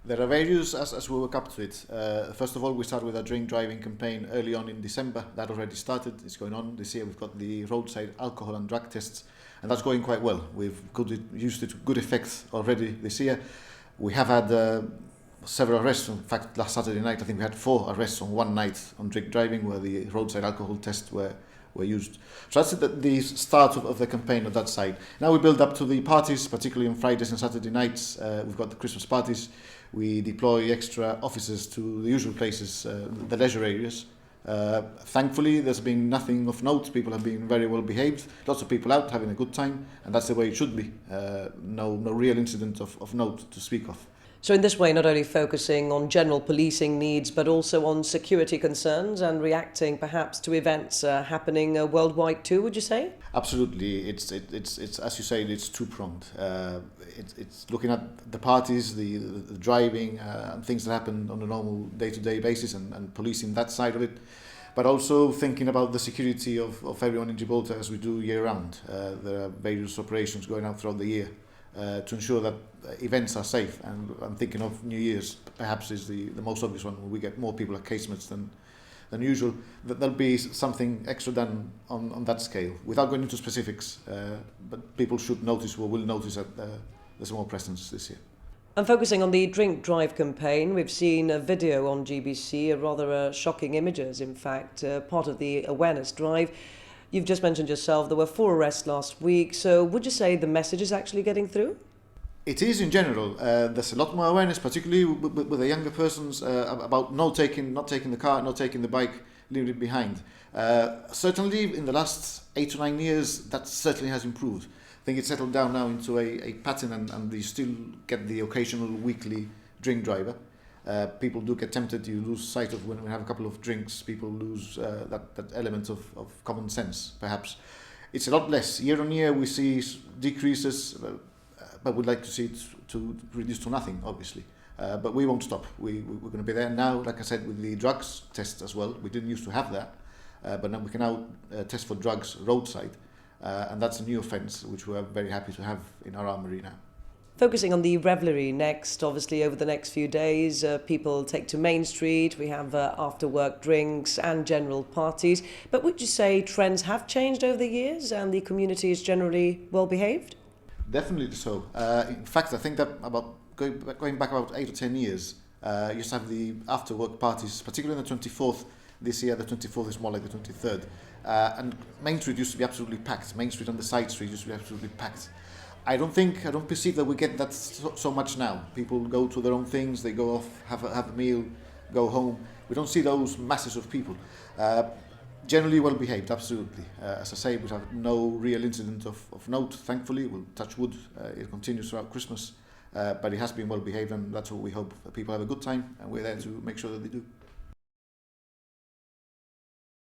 There are various as we work up to it. First of all, we start with a drink driving campaign early on in December. That already started. It's going on this year. We've got the roadside alcohol and drug tests, and that's going quite well. We've used it to good effect already this year. We have had several arrests. In fact, last Saturday night, I think we had 4 arrests on one night on drink driving where the roadside alcohol tests were used. So that's the start of the campaign on that side. Now we build up to the parties, particularly on Fridays and Saturday nights. We've got the Christmas parties. We deploy extra officers to the usual places, the leisure areas. Thankfully, there's been nothing of note. People have been very well behaved. Lots of people out having a good time, and that's the way it should be. No real incident of note to speak of. So in this way, not only focusing on general policing needs, but also on security concerns and reacting perhaps to events happening worldwide too, would you say? Absolutely. It's as you say, it's two-pronged. It's looking at the parties, the driving, and things that happen on a normal day-to-day basis and policing that side of it, but also thinking about the security of everyone in Gibraltar as we do year-round. There are various operations going out throughout the year to ensure that events are safe, and I'm thinking of New Year's perhaps is the most obvious one, where we get more people at casemates than usual. That there'll be something extra done on that scale, without going into specifics, but people should notice or will notice that there's more presence this year. And focusing on the drink drive campaign, we've seen a video on GBC, rather shocking images in fact, part of the awareness drive. You've just mentioned yourself, there were 4 arrests last week, so would you say the message is actually getting through? It is in general. There's a lot more awareness, particularly with the younger persons, about not taking the car, not taking the bike, leaving it behind. Certainly in the last 8 to 9 years, that certainly has improved. I think it's settled down now into a pattern, and you still get the occasional weekly drink driver. People do get tempted. You lose sight of when we have a couple of drinks. People lose that element of common sense, perhaps. It's a lot less. Year on year, we see decreases, but we'd like to see it to reduce to nothing, obviously. But we won't stop. We're going to be there now, like I said, with the drugs test as well. We didn't used to have that, but now we can now test for drugs roadside, and that's a new offence, which we're very happy to have in our armoury now. Focusing on the revelry next, obviously over the next few days, people take to Main Street, we have after-work drinks and general parties. But would you say trends have changed over the years and the community is generally well behaved? Definitely so. In fact, I think that going back about 8 or 10 years, you used to have the after-work parties, particularly on the 24th. This year, the 24th is more like the 23rd. And Main Street used to be absolutely packed. Main Street and the side street used to be absolutely packed. I don't perceive that we get that so much now. People go to their own things, they go off, have a meal, go home. We don't see those masses of people. Generally well behaved, absolutely. As I say, we have no real incident of note, thankfully. We'll touch wood, it continues throughout Christmas, but it has been well behaved, and that's what we hope. People have a good time, and we're there to make sure that they do.